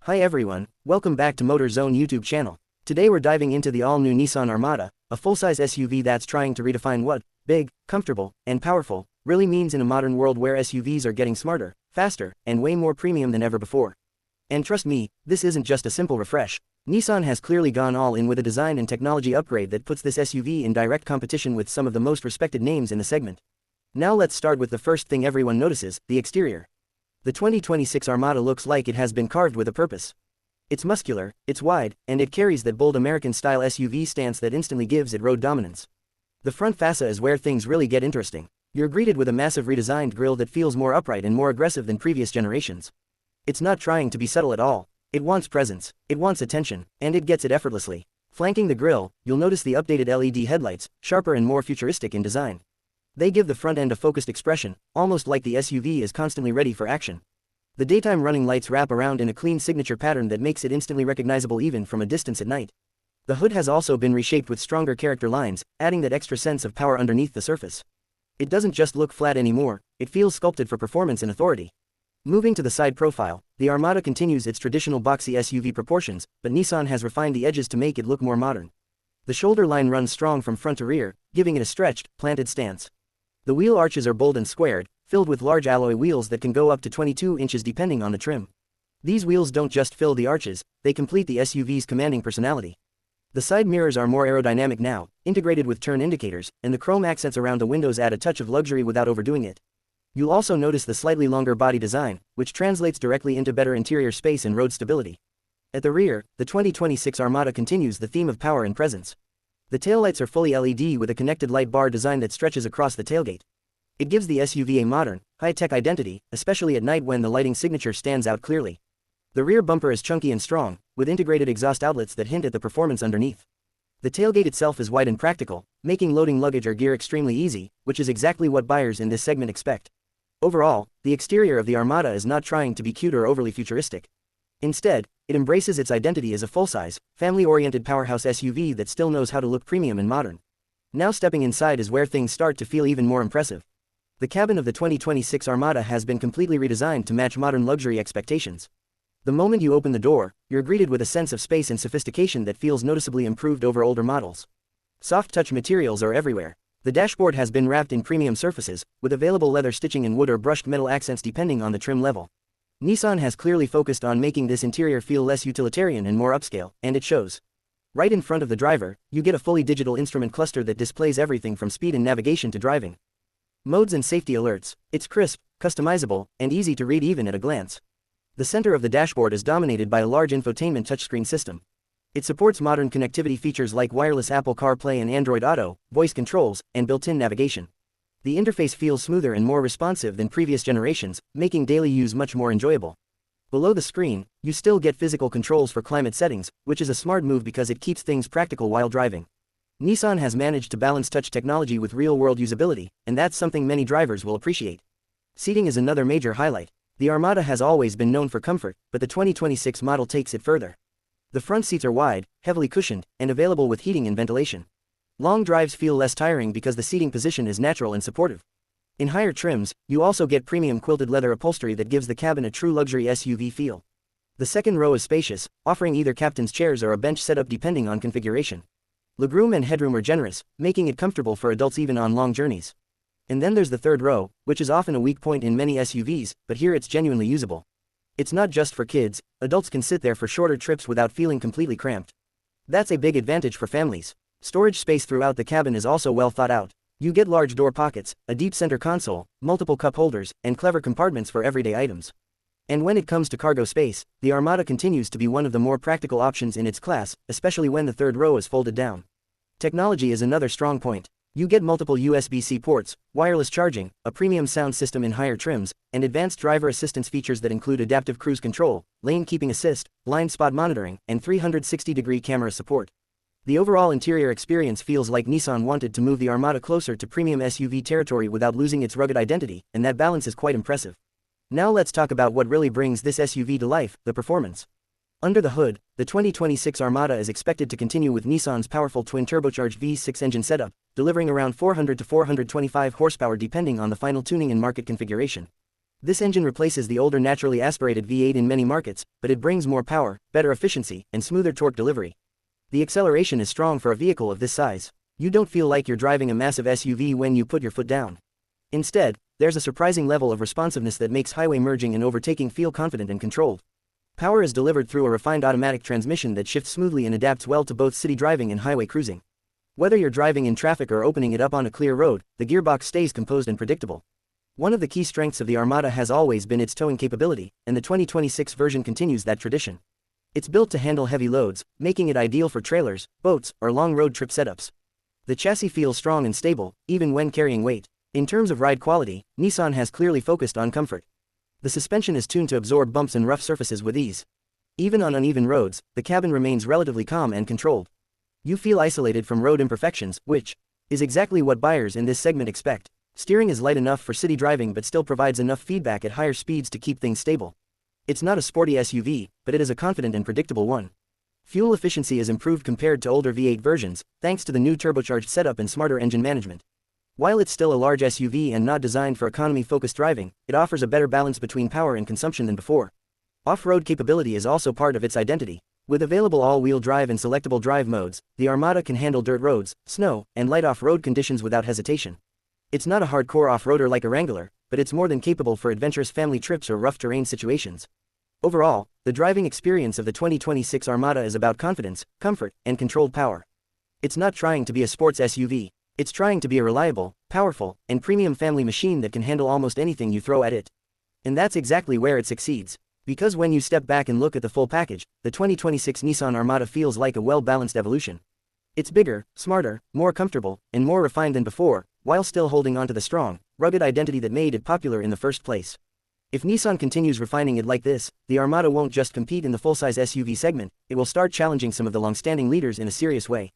Hi everyone, welcome back to Motor Zone YouTube channel. Today we're diving into the all-new Nissan Armada, a full-size SUV that's trying to redefine what big, comfortable, and powerful really means in a modern world where SUVs are getting smarter, faster, and way more premium than ever before. And trust me, this isn't just a simple refresh. Nissan has clearly gone all in with a design and technology upgrade that puts this SUV in direct competition with some of the most respected names in the segment. Now let's start with the first thing everyone notices, the exterior. The 2026 Armada looks like it has been carved with a purpose. It's muscular, it's wide, and it carries that bold American-style SUV stance that instantly gives it road dominance. The front fascia is where things really get interesting. You're greeted with a massive redesigned grille that feels more upright and more aggressive than previous generations. It's not trying to be subtle at all. It wants presence, it wants attention, and it gets it effortlessly. Flanking the grille, you'll notice the updated LED headlights, sharper and more futuristic in design. They give the front end a focused expression, almost like the SUV is constantly ready for action. The daytime running lights wrap around in a clean signature pattern that makes it instantly recognizable even from a distance at night. The hood has also been reshaped with stronger character lines, adding that extra sense of power underneath the surface. It doesn't just look flat anymore, it feels sculpted for performance and authority. Moving to the side profile, the Armada continues its traditional boxy SUV proportions, but Nissan has refined the edges to make it look more modern. The shoulder line runs strong from front to rear, giving it a stretched, planted stance. The wheel arches are bold and squared, filled with large alloy wheels that can go up to 22 inches depending on the trim. These wheels don't just fill the arches, they complete the SUV's commanding personality. The side mirrors are more aerodynamic now, integrated with turn indicators, and the chrome accents around the windows add a touch of luxury without overdoing it. You'll also notice the slightly longer body design, which translates directly into better interior space and road stability. At the rear, the 2026 Armada continues the theme of power and presence. The taillights are fully LED with a connected light bar design that stretches across the tailgate. It gives the SUV a modern, high-tech identity, especially at night when the lighting signature stands out clearly. The rear bumper is chunky and strong, with integrated exhaust outlets that hint at the performance underneath. The tailgate itself is wide and practical, making loading luggage or gear extremely easy, which is exactly what buyers in this segment expect. Overall, the exterior of the Armada is not trying to be cute or overly futuristic. Instead, it embraces its identity as a full-size, family-oriented powerhouse SUV that still knows how to look premium and modern. Now stepping inside is where things start to feel even more impressive. The cabin of the 2026 Armada has been completely redesigned to match modern luxury expectations. The moment you open the door, you're greeted with a sense of space and sophistication that feels noticeably improved over older models. Soft touch materials are everywhere. The dashboard has been wrapped in premium surfaces, with available leather stitching and wood or brushed metal accents depending on the trim level. Nissan has clearly focused on making this interior feel less utilitarian and more upscale, and it shows. Right in front of the driver, you get a fully digital instrument cluster that displays everything from speed and navigation to driving modes and safety alerts. It's crisp, customizable, and easy to read even at a glance. The center of the dashboard is dominated by a large infotainment touchscreen system. It supports modern connectivity features like wireless Apple CarPlay and Android Auto, voice controls, and built-in navigation. The interface feels smoother and more responsive than previous generations, making daily use much more enjoyable. Below the screen, you still get physical controls for climate settings, which is a smart move because it keeps things practical while driving. Nissan has managed to balance touch technology with real-world usability, and that's something many drivers will appreciate. Seating is another major highlight. The Armada has always been known for comfort, but the 2026 model takes it further. The front seats are wide, heavily cushioned, and available with heating and ventilation. Long drives feel less tiring because the seating position is natural and supportive. In higher trims, you also get premium quilted leather upholstery that gives the cabin a true luxury SUV feel. The second row is spacious, offering either captain's chairs or a bench setup depending on configuration. Legroom and headroom are generous, making it comfortable for adults even on long journeys. And then there's the third row, which is often a weak point in many SUVs, but here it's genuinely usable. It's not just for kids, adults can sit there for shorter trips without feeling completely cramped. That's a big advantage for families. Storage space throughout the cabin is also well thought out. You get large door pockets, a deep center console, multiple cup holders, and clever compartments for everyday items. And when it comes to cargo space, the Armada continues to be one of the more practical options in its class, especially when the third row is folded down. Technology is another strong point. You get multiple USB-C ports, wireless charging, a premium sound system in higher trims, and advanced driver assistance features that include adaptive cruise control, lane keeping assist, blind spot monitoring, and 360-degree camera support. The overall interior experience feels like Nissan wanted to move the Armada closer to premium SUV territory without losing its rugged identity, and that balance is quite impressive. Now let's talk about what really brings this SUV to life, the performance. Under the hood, the 2026 Armada is expected to continue with Nissan's powerful twin-turbocharged V6 engine setup, delivering around 400 to 425 horsepower depending on the final tuning and market configuration. This engine replaces the older naturally aspirated V8 in many markets, but it brings more power, better efficiency, and smoother torque delivery. The acceleration is strong for a vehicle of this size. You don't feel like you're driving a massive SUV when you put your foot down. Instead, there's a surprising level of responsiveness that makes highway merging and overtaking feel confident and controlled. Power is delivered through a refined automatic transmission that shifts smoothly and adapts well to both city driving and highway cruising. Whether you're driving in traffic or opening it up on a clear road, the gearbox stays composed and predictable. One of the key strengths of the Armada has always been its towing capability, and the 2026 version continues that tradition. It's built to handle heavy loads, making it ideal for trailers, boats, or long road trip setups. The chassis feels strong and stable, even when carrying weight. In terms of ride quality, Nissan has clearly focused on comfort. The suspension is tuned to absorb bumps and rough surfaces with ease. Even on uneven roads, the cabin remains relatively calm and controlled. You feel isolated from road imperfections, which is exactly what buyers in this segment expect. Steering is light enough for city driving but still provides enough feedback at higher speeds to keep things stable. It's not a sporty SUV, but it is a confident and predictable one. Fuel efficiency is improved compared to older V8 versions, thanks to the new turbocharged setup and smarter engine management. While it's still a large SUV and not designed for economy-focused driving, it offers a better balance between power and consumption than before. Off-road capability is also part of its identity. With available all-wheel drive and selectable drive modes, the Armada can handle dirt roads, snow, and light off-road conditions without hesitation. It's not a hardcore off-roader like a Wrangler, but it's more than capable for adventurous family trips or rough terrain situations. Overall, the driving experience of the 2026 Armada is about confidence, comfort, and controlled power. It's not trying to be a sports SUV. It's trying to be a reliable, powerful, and premium family machine that can handle almost anything you throw at it. And that's exactly where it succeeds. Because when you step back and look at the full package, the 2026 Nissan Armada feels like a well-balanced evolution. It's bigger, smarter, more comfortable, and more refined than before, while still holding onto the strong, rugged identity that made it popular in the first place. If Nissan continues refining it like this, the Armada won't just compete in the full-size SUV segment, it will start challenging some of the long-standing leaders in a serious way.